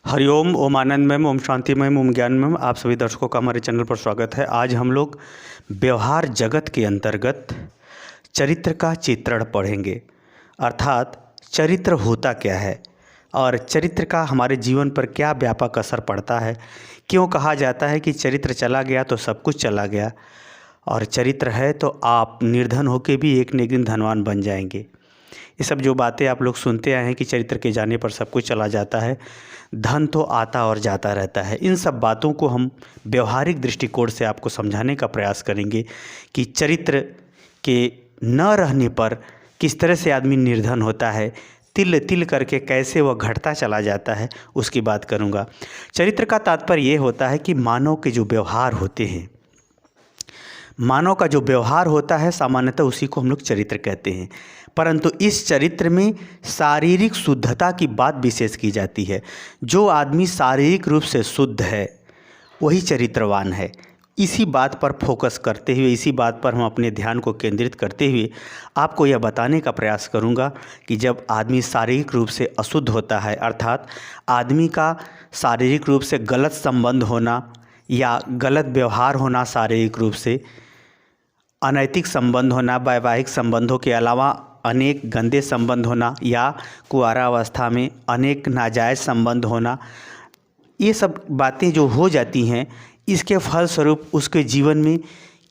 हरिओम, ओम आनंदमय, ओम शांतिमय, ओम ज्ञानमय। आप सभी दर्शकों का हमारे चैनल पर स्वागत है। आज हम लोग व्यवहार जगत के अंतर्गत चरित्र का चित्रण पढ़ेंगे। अर्थात चरित्र होता क्या है और चरित्र का हमारे जीवन पर क्या व्यापक असर पड़ता है। क्यों कहा जाता है कि चरित्र चला गया तो सब कुछ चला गया, और चरित्र है तो आप निर्धन होकर भी एक न एक दिन धनवान बन जाएंगे। ये सब जो बातें आप लोग सुनते आए हैं कि चरित्र के जाने पर सब कुछ चला जाता है, धन तो आता और जाता रहता है। इन सब बातों को हम व्यवहारिक दृष्टिकोण से आपको समझाने का प्रयास करेंगे कि चरित्र के न रहने पर किस तरह से आदमी निर्धन होता है, तिल तिल करके कैसे वह घटता चला जाता है, उसकी बात करूँगा। चरित्र का तात्पर्य ये होता है कि मानव के जो व्यवहार होते हैं, मानव का जो व्यवहार होता है, सामान्यतः उसी को हम लोग चरित्र कहते हैं। परंतु इस चरित्र में शारीरिक शुद्धता की बात विशेष की जाती है। जो आदमी शारीरिक रूप से शुद्ध है वही चरित्रवान है। इसी बात पर फोकस करते हुए, इसी बात पर हम अपने ध्यान को केंद्रित करते हुए आपको यह बताने का प्रयास करूंगा कि जब आदमी शारीरिक रूप से अशुद्ध होता है, अर्थात आदमी का शारीरिक रूप से गलत संबंध होना या गलत व्यवहार होना, शारीरिक रूप से अनैतिक संबंध होना, वैवाहिक संबंधों के अलावा अनेक गंदे संबंध होना या कुआरावस्था में अनेक नाजायज़ संबंध होना, ये सब बातें जो हो जाती हैं, इसके फलस्वरूप उसके जीवन में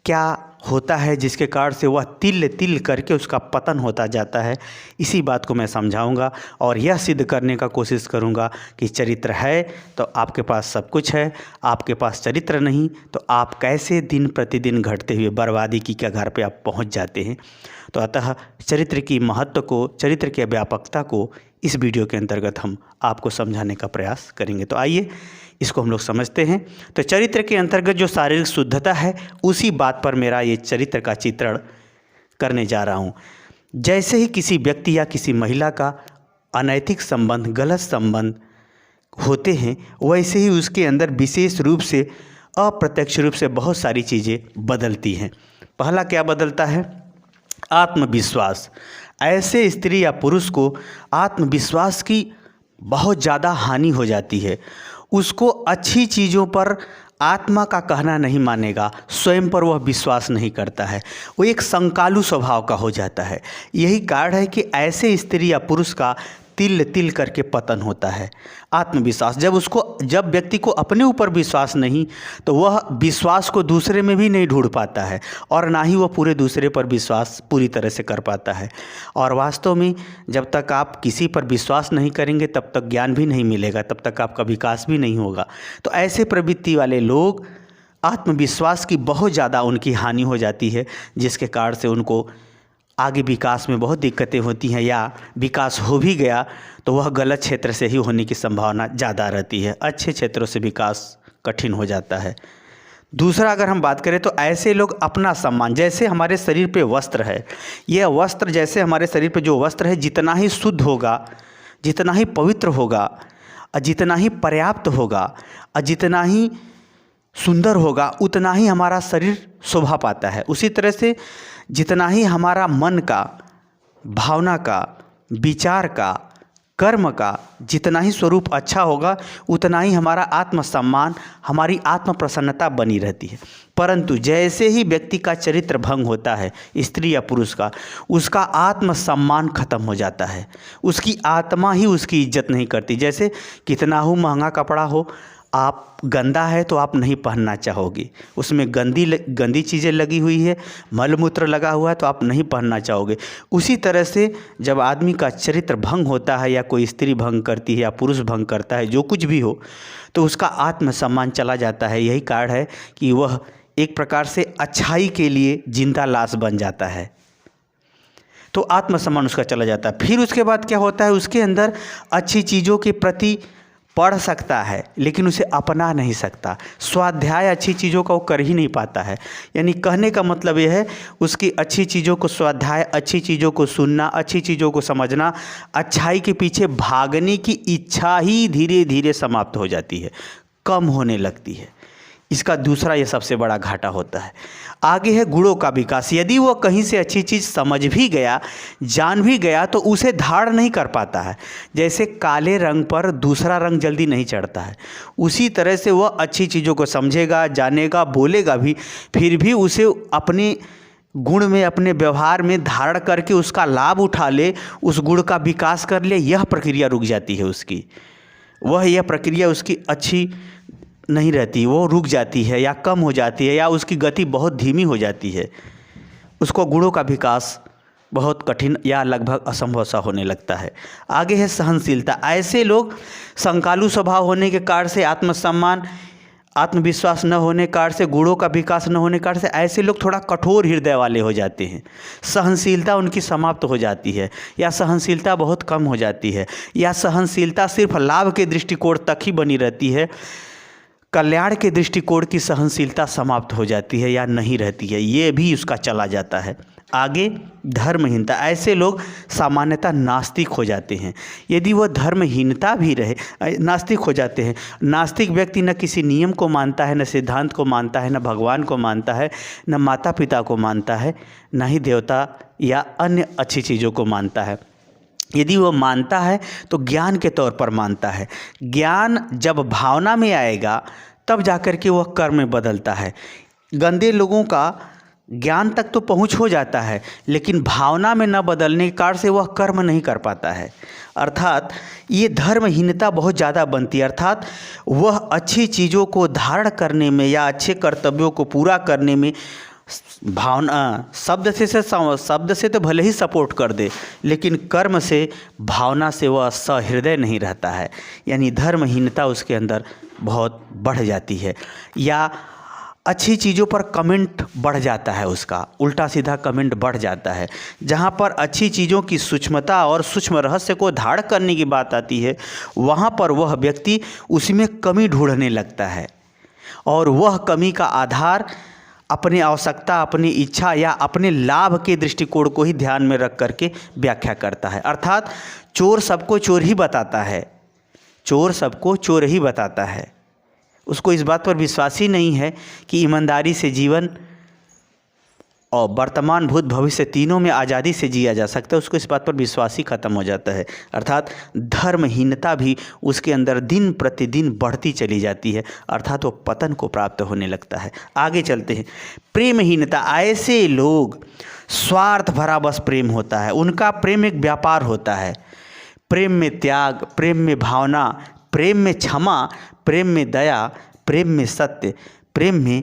क्या होता है, जिसके कारण से वह तिल तिल करके उसका पतन होता जाता है। इसी बात को मैं समझाऊंगा और यह सिद्ध करने का कोशिश करूंगा कि चरित्र है तो आपके पास सब कुछ है, आपके पास चरित्र नहीं तो आप कैसे दिन प्रतिदिन घटते हुए बर्बादी की कगार पे आप पहुंच जाते हैं। तो अतः चरित्र की महत्व को, चरित्र की व्यापकता को इस वीडियो के अंतर्गत हम आपको समझाने का प्रयास करेंगे। तो आइए इसको हम लोग समझते हैं। तो चरित्र के अंतर्गत जो शारीरिक शुद्धता है, उसी बात पर मेरा ये चरित्र का चित्रण करने जा रहा हूँ। जैसे ही किसी व्यक्ति या किसी महिला का अनैतिक संबंध, गलत संबंध होते हैं, वैसे ही उसके अंदर विशेष रूप से अप्रत्यक्ष रूप से बहुत सारी चीज़ें बदलती हैं। पहला क्या बदलता है? आत्मविश्वास। ऐसे स्त्री या पुरुष को आत्मविश्वास की बहुत ज़्यादा हानि हो जाती है। उसको अच्छी चीज़ों पर आत्मा का कहना नहीं मानेगा, स्वयं पर वह विश्वास नहीं करता है, वो एक संकालू स्वभाव का हो जाता है। यही कारण है कि ऐसे स्त्री या पुरुष का तिल तिल करके पतन होता है। आत्मविश्वास, जब व्यक्ति को अपने ऊपर विश्वास नहीं, तो वह विश्वास को दूसरे में भी नहीं ढूंढ पाता है और ना ही वह पूरे दूसरे पर विश्वास पूरी तरह से कर पाता है। और वास्तव में जब तक आप किसी पर विश्वास नहीं करेंगे तब तक ज्ञान भी नहीं मिलेगा, तब तक आपका विकास भी नहीं होगा। तो ऐसे प्रवृत्ति वाले लोग, आत्मविश्वास की बहुत ज़्यादा उनकी हानि हो जाती है, जिसके कारण से उनको आगे विकास में बहुत दिक्कतें होती हैं, या विकास हो भी गया तो वह गलत क्षेत्र से ही होने की संभावना ज़्यादा रहती है। अच्छे क्षेत्रों से विकास कठिन हो जाता है। दूसरा, अगर हम बात करें तो ऐसे लोग अपना सम्मान, जैसे हमारे शरीर पे वस्त्र है, यह वस्त्र, जैसे हमारे शरीर पे जो वस्त्र है, जितना ही शुद्ध होगा, जितना ही पवित्र होगा, जितना ही पर्याप्त होगा, जितना ही सुंदर होगा, उतना ही हमारा शरीर शोभा पाता है। उसी तरह से जितना ही हमारा मन का, भावना का, विचार का, कर्म का जितना ही स्वरूप अच्छा होगा, उतना ही हमारा आत्मसम्मान, हमारी आत्म प्रसन्नता बनी रहती है। परंतु जैसे ही व्यक्ति का चरित्र भंग होता है, स्त्री या पुरुष का, उसका आत्मसम्मान खत्म हो जाता है। उसकी आत्मा ही उसकी इज्जत नहीं करती। जैसे कितना हो महंगा कपड़ा हो, आप गंदा है तो आप नहीं पहनना चाहोगे, उसमें गंदी चीज़ें लगी हुई है, मलमूत्र लगा हुआ है तो आप नहीं पहनना चाहोगे। उसी तरह से जब आदमी का चरित्र भंग होता है, या कोई स्त्री भंग करती है या पुरुष भंग करता है, जो कुछ भी हो, तो उसका आत्मसम्मान चला जाता है। यही कारण है कि वह एक प्रकार से अच्छाई के लिए जिंदा लाश बन जाता है। तो आत्मसम्मान उसका चला जाता है। फिर उसके बाद क्या होता है? उसके अंदर अच्छी चीज़ों के प्रति पढ़ सकता है लेकिन उसे अपना नहीं सकता। स्वाध्याय अच्छी चीज़ों का वो कर ही नहीं पाता है। यानी कहने का मतलब ये है, उसकी अच्छी चीज़ों को स्वाध्याय, अच्छी चीज़ों को सुनना, अच्छी चीज़ों को समझना, अच्छाई के पीछे भागने की इच्छा ही धीरे धीरे समाप्त हो जाती है, कम होने लगती है। इसका दूसरा ये सबसे बड़ा घाटा होता है। आगे है गुणों का विकास। यदि वो कहीं से अच्छी चीज़ समझ भी गया, जान भी गया, तो उसे धारण नहीं कर पाता है। जैसे काले रंग पर दूसरा रंग जल्दी नहीं चढ़ता है, उसी तरह से वह अच्छी चीज़ों को समझेगा, जानेगा, बोलेगा भी, फिर भी उसे अपने गुण में, अपने व्यवहार में धारण करके उसका लाभ उठा ले, उस गुण का विकास कर ले, यह प्रक्रिया रुक जाती है उसकी। यह प्रक्रिया उसकी अच्छी नहीं रहती, वो रुक जाती है या कम हो जाती है या उसकी गति बहुत धीमी हो जाती है। उसको गुणों का विकास बहुत कठिन या लगभग असंभव सा होने लगता है। आगे है सहनशीलता। ऐसे लोग संकालु स्वभाव होने के कारण से, आत्मसम्मान, आत्मविश्वास न होने के कारण से, गुणों का विकास न होने के कारण से ऐसे लोग थोड़ा कठोर हृदय वाले हो जाते हैं। सहनशीलता उनकी समाप्त हो जाती है या सहनशीलता बहुत कम हो जाती है, या सहनशीलता सिर्फ लाभ के दृष्टिकोण तक ही बनी रहती है, कल्याण के दृष्टिकोण की सहनशीलता समाप्त हो जाती है या नहीं रहती है, ये भी उसका चला जाता है। आगे धर्महीनता। ऐसे लोग सामान्यतः नास्तिक हो जाते हैं। यदि वह धर्महीनता भी रहे, नास्तिक हो जाते हैं। नास्तिक व्यक्ति न किसी नियम को मानता है, न सिद्धांत को मानता है, न भगवान को मानता है, न माता पिता को मानता है, न ही देवता या अन्य अच्छी चीज़ों को मानता है। यदि वह मानता है तो ज्ञान के तौर पर मानता है। ज्ञान जब भावना में आएगा तब जाकर के वह कर्म में बदलता है। गंदे लोगों का ज्ञान तक तो पहुंच हो जाता है, लेकिन भावना में न बदलने के कारण से वह कर्म नहीं कर पाता है। अर्थात ये धर्महीनता बहुत ज़्यादा बनती है। अर्थात वह अच्छी चीज़ों को धारण करने में या अच्छे कर्तव्यों को पूरा करने में भावना, शब्द से तो भले ही सपोर्ट कर दे, लेकिन कर्म से, भावना से वह सहृदय नहीं रहता है। यानी धर्महीनता उसके अंदर बहुत बढ़ जाती है। या अच्छी चीज़ों पर कमेंट बढ़ जाता है, उसका उल्टा सीधा कमेंट बढ़ जाता है। जहाँ पर अच्छी चीज़ों की सूक्ष्मता और सूक्ष्म रहस्य को धारण करने की बात आती है, वहाँ पर वह व्यक्ति उसमें कमी ढूंढने लगता है, और वह कमी का आधार अपनी आवश्यकता, अपनी इच्छा या अपने लाभ के दृष्टिकोण को ही ध्यान में रख करके व्याख्या करता है। अर्थात चोर सबको चोर ही बताता है, चोर सबको चोर ही बताता है। उसको इस बात पर विश्वास ही नहीं है कि ईमानदारी से जीवन और वर्तमान, भूत, भविष्य तीनों में आज़ादी से जिया जा सकता है। उसको इस बात पर विश्वास ही खत्म हो जाता है। अर्थात धर्महीनता भी उसके अंदर दिन प्रतिदिन बढ़ती चली जाती है, अर्थात वो पतन को प्राप्त होने लगता है। आगे चलते हैं। प्रेमहीनता। ऐसे लोग स्वार्थ भरा बस प्रेम होता है, उनका प्रेम एक व्यापार होता है। प्रेम में त्याग, प्रेम में भावना, प्रेम में क्षमा, प्रेम में दया, प्रेम में सत्य, प्रेम में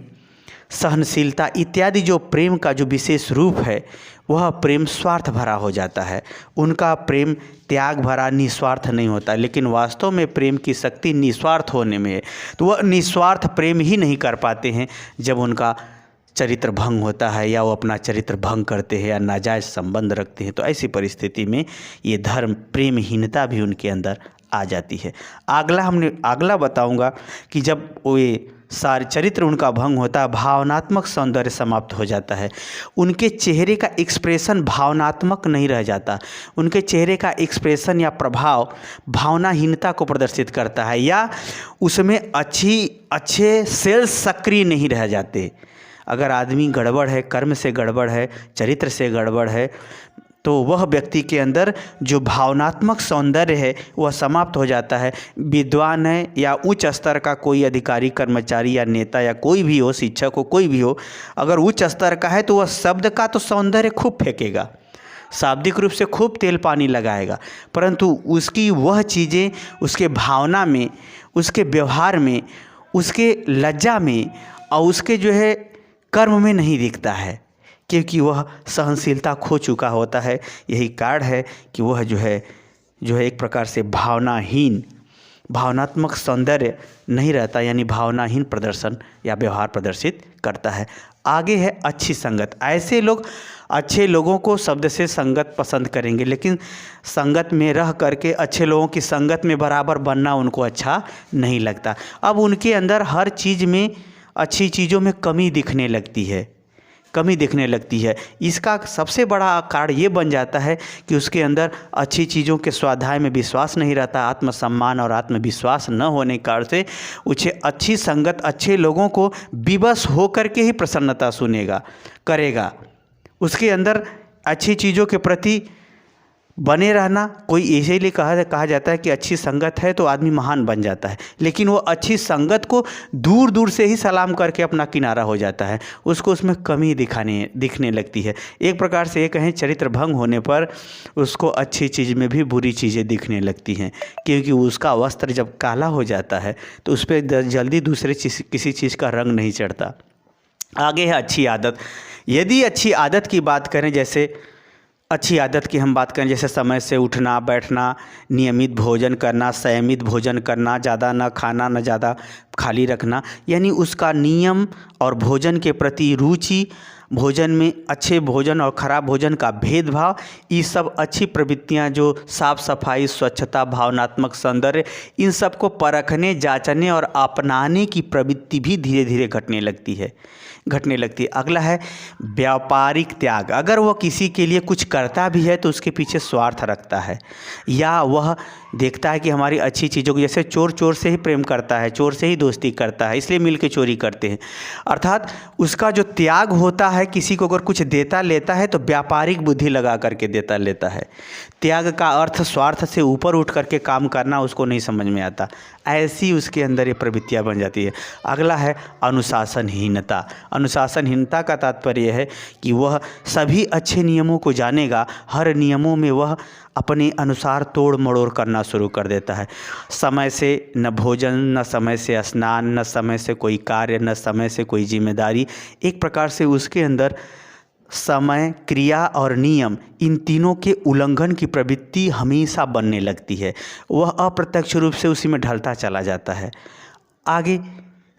सहनशीलता इत्यादि जो प्रेम का जो विशेष रूप है, वह प्रेम स्वार्थ भरा हो जाता है। उनका प्रेम त्याग भरा, निस्वार्थ नहीं होता, लेकिन वास्तव में प्रेम की शक्ति निस्वार्थ होने में है। तो वह निस्वार्थ प्रेम ही नहीं कर पाते हैं जब उनका चरित्र भंग होता है, या वो अपना चरित्र भंग करते हैं या नाजायज़ संबंध रखते हैं। तो ऐसी परिस्थिति में ये धर्म प्रेमहीनता भी उनके अंदर आ जाती है। अगला बताऊंगा कि जब ये सारे चरित्र उनका भंग होता है, भावनात्मक सौंदर्य समाप्त हो जाता है। उनके चेहरे का एक्सप्रेशन भावनात्मक नहीं रह जाता, उनके चेहरे का एक्सप्रेशन या प्रभाव भावनाहीनता को प्रदर्शित करता है, या उसमें अच्छे सेल्स सक्रिय नहीं रह जाते। अगर आदमी गड़बड़ है, कर्म से गड़बड़ है, चरित्र से गड़बड़ है, तो वह व्यक्ति के अंदर जो भावनात्मक सौंदर्य है वह समाप्त हो जाता है। विद्वान है या उच्च स्तर का कोई अधिकारी, कर्मचारी या नेता या कोई भी हो, शिक्षक हो, कोई भी हो, अगर उच्च स्तर का है तो वह शब्द का तो सौंदर्य खूब फेंकेगा, शाब्दिक रूप से खूब तेल पानी लगाएगा, परंतु उसकी वह चीज़ें उसके भावना में, उसके व्यवहार में, उसके लज्जा में और उसके जो है कर्म में नहीं दिखता है, क्योंकि वह सहनशीलता खो चुका होता है। यही कारण है कि वह जो है एक प्रकार से भावनाहीन, भावनात्मक सौंदर्य नहीं रहता, यानी भावनाहीन प्रदर्शन या व्यवहार प्रदर्शित करता है। आगे है अच्छी संगत। ऐसे लोग अच्छे लोगों को शब्द से संगत पसंद करेंगे, लेकिन संगत में रह करके अच्छे लोगों की संगत में बराबर बनना उनको अच्छा नहीं लगता। अब उनके अंदर हर चीज़ में, अच्छी चीज़ों में कमी दिखने लगती है, कमी दिखने लगती है। इसका सबसे बड़ा कारण ये बन जाता है कि उसके अंदर अच्छी चीज़ों के स्वाध्याय में विश्वास नहीं रहता। आत्मसम्मान और आत्मविश्वास न होने के कारण से उसे अच्छी संगत, अच्छे लोगों को विवश होकर के ही प्रसन्नता सुनेगा करेगा। उसके अंदर अच्छी चीज़ों के प्रति बने रहना, कोई इसीलिए कहा जाता है कि अच्छी संगत है तो आदमी महान बन जाता है, लेकिन वो अच्छी संगत को दूर दूर से ही सलाम करके अपना किनारा हो जाता है, उसको उसमें कमी दिखने लगती है। एक प्रकार से ये कहें, चरित्र भंग होने पर उसको अच्छी चीज़ में भी बुरी चीज़ें दिखने लगती हैं, क्योंकि उसका वस्त्र जब काला हो जाता है तो उस पर जल्दी दूसरे किसी चीज़ का रंग नहीं चढ़ता। आगे है अच्छी आदत। यदि अच्छी आदत की बात करें, जैसे अच्छी आदत की हम बात करें, जैसे समय से उठना बैठना, नियमित भोजन करना, संयमित भोजन करना, ज़्यादा न खाना न ज़्यादा खाली रखना, यानी उसका नियम और भोजन के प्रति रुचि, भोजन में अच्छे भोजन और ख़राब भोजन का भेदभाव, ये सब अच्छी प्रवृत्तियाँ जो साफ़ सफाई, स्वच्छता, भावनात्मक सौंदर्य, इन सब को परखने, जांचने और अपनाने की प्रवृत्ति भी धीरे धीरे घटने लगती है। अगला है व्यापारिक त्याग। अगर वह किसी के लिए कुछ करता भी है तो उसके पीछे स्वार्थ रखता है, या वह देखता है कि हमारी अच्छी चीज़ों को, जैसे चोर से ही प्रेम करता है, चोर से ही दोस्ती करता है, इसलिए मिल के चोरी करते हैं। अर्थात उसका जो त्याग होता है, किसी को अगर कुछ देता लेता है तो व्यापारिक बुद्धि लगा करके देता लेता है। त्याग का अर्थ स्वार्थ से ऊपर उठ करके काम करना उसको नहीं समझ में आता, ऐसी उसके अंदर ये प्रवृत्तियाँ बन जाती है। अगला है अनुशासनहीनता। अनुशासनहीनता का तात्पर्य है कि वह सभी अच्छे नियमों को जानेगा, हर नियमों में वह अपने अनुसार तोड़ मड़ोड़ करना शुरू कर देता है। समय से न भोजन, न समय से स्नान, न समय से कोई कार्य, न समय से कोई जिम्मेदारी। एक प्रकार से उसके अंदर समय, क्रिया और नियम, इन तीनों के उल्लंघन की प्रवृत्ति हमेशा बनने लगती है। वह अप्रत्यक्ष रूप से उसी में ढलता चला जाता है। आगे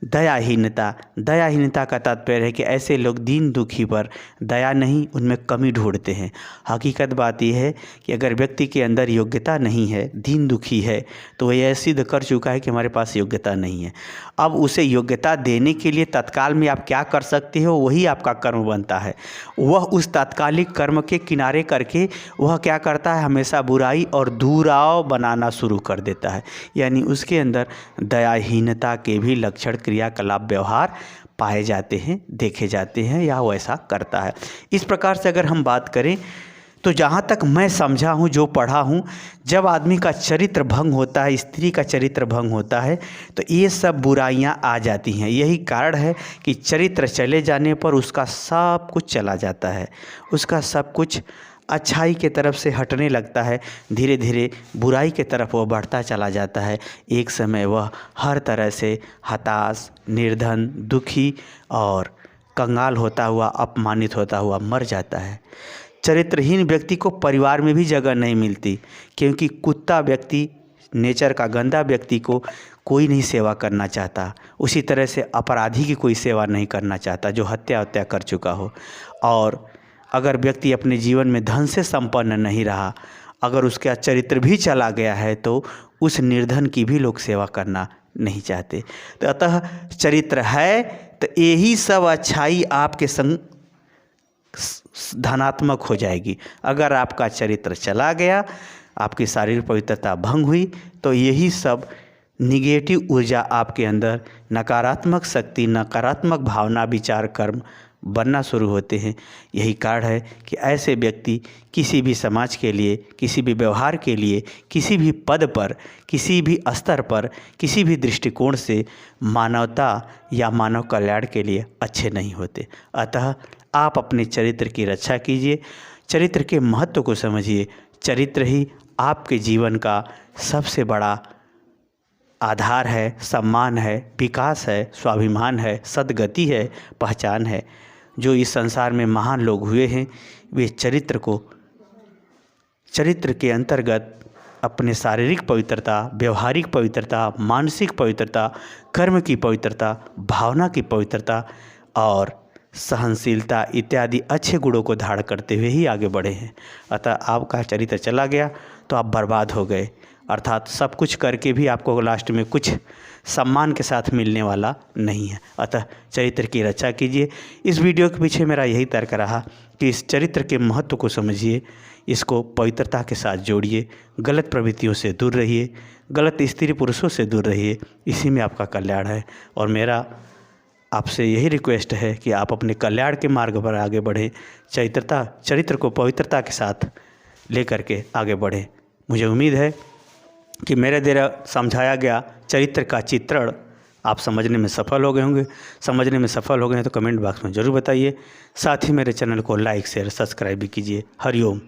दयाहीनता। दयाहीनता का तात्पर्य है कि ऐसे लोग दीन दुखी पर दया नहीं, उनमें कमी ढूंढते हैं। हकीकत बात यह है कि अगर व्यक्ति के अंदर योग्यता नहीं है, दीन दुखी है, तो वह यह सिद्ध कर चुका है कि हमारे पास योग्यता नहीं है। अब उसे योग्यता देने के लिए तत्काल में आप क्या कर सकते हो, वही आपका कर्म बनता है। वह उस तात्कालिक कर्म के किनारे करके वह क्या करता है, हमेशा बुराई और दुराव बनाना शुरू कर देता है। यानी उसके अंदर दयाहीनता के भी लक्षण, क्रियाकलाप, व्यवहार पाए जाते हैं, देखे जाते हैं, या वैसा करता है। इस प्रकार से अगर हम बात करें तो जहाँ तक मैं समझा हूँ, जो पढ़ा हूँ, जब आदमी का चरित्र भंग होता है, स्त्री का चरित्र भंग होता है, तो ये सब बुराइयाँ आ जाती हैं। यही कारण है कि चरित्र चले जाने पर उसका सब कुछ चला जाता है, उसका सब कुछ अच्छाई के तरफ से हटने लगता है, धीरे धीरे बुराई के तरफ वह बढ़ता चला जाता है। एक समय वह हर तरह से हताश, निर्धन, दुखी और कंगाल होता हुआ, अपमानित होता हुआ मर जाता है। चरित्रहीन व्यक्ति को परिवार में भी जगह नहीं मिलती, क्योंकि कुत्ता व्यक्ति, नेचर का गंदा व्यक्ति को कोई नहीं सेवा करना चाहता। उसी तरह से अपराधी की कोई सेवा नहीं करना चाहता जो हत्या कर चुका हो। और अगर व्यक्ति अपने जीवन में धन से संपन्न नहीं रहा, अगर उसका चरित्र भी चला गया है, तो उस निर्धन की भी लोग सेवा करना नहीं चाहते। तो अतः चरित्र है तो यही सब अच्छाई आपके संग धनात्मक हो जाएगी। अगर आपका चरित्र चला गया, आपकी शारीरिक पवित्रता भंग हुई, तो यही सब निगेटिव ऊर्जा आपके अंदर, नकारात्मक शक्ति, नकारात्मक भावना, विचार, कर्म बनना शुरू होते हैं। यही कारण है कि ऐसे व्यक्ति किसी भी समाज के लिए, किसी भी व्यवहार के लिए, किसी भी पद पर, किसी भी स्तर पर, किसी भी दृष्टिकोण से मानवता या मानव कल्याण के लिए अच्छे नहीं होते। अतः आप अपने चरित्र की रक्षा कीजिए, चरित्र के महत्व को समझिए। चरित्र ही आपके जीवन का सबसे बड़ा आधार है, सम्मान है, विकास है, स्वाभिमान है, सद्गति है, पहचान है। जो इस संसार में महान लोग हुए हैं, वे चरित्र के अंतर्गत अपने शारीरिक पवित्रता, व्यवहारिक पवित्रता, मानसिक पवित्रता, कर्म की पवित्रता, भावना की पवित्रता और सहनशीलता इत्यादि अच्छे गुणों को धारण करते हुए ही आगे बढ़े हैं। अतः आपका चरित्र चला गया तो आप बर्बाद हो गए। अर्थात सब कुछ करके भी आपको लास्ट में कुछ सम्मान के साथ मिलने वाला नहीं है। अतः चरित्र की रक्षा कीजिए। इस वीडियो के पीछे मेरा यही तर्क रहा कि इस चरित्र के महत्व को समझिए, इसको पवित्रता के साथ जोड़िए, गलत प्रवृत्तियों से दूर रहिए, गलत स्त्री पुरुषों से दूर रहिए, इसी में आपका कल्याण है। और मेरा आपसे यही रिक्वेस्ट है कि आप अपने कल्याण के मार्ग पर आगे बढ़ें, चरित्र को पवित्रता के साथ लेकर के आगे बढ़ें। मुझे उम्मीद है कि मेरे द्वारा समझाया गया चरित्र का चित्रण आप समझने में सफल हो गए होंगे। समझने में सफल हो गए हैं तो कमेंट बॉक्स में ज़रूर बताइए। साथ ही मेरे चैनल को लाइक शेयर सब्सक्राइब भी कीजिए। हरिओम।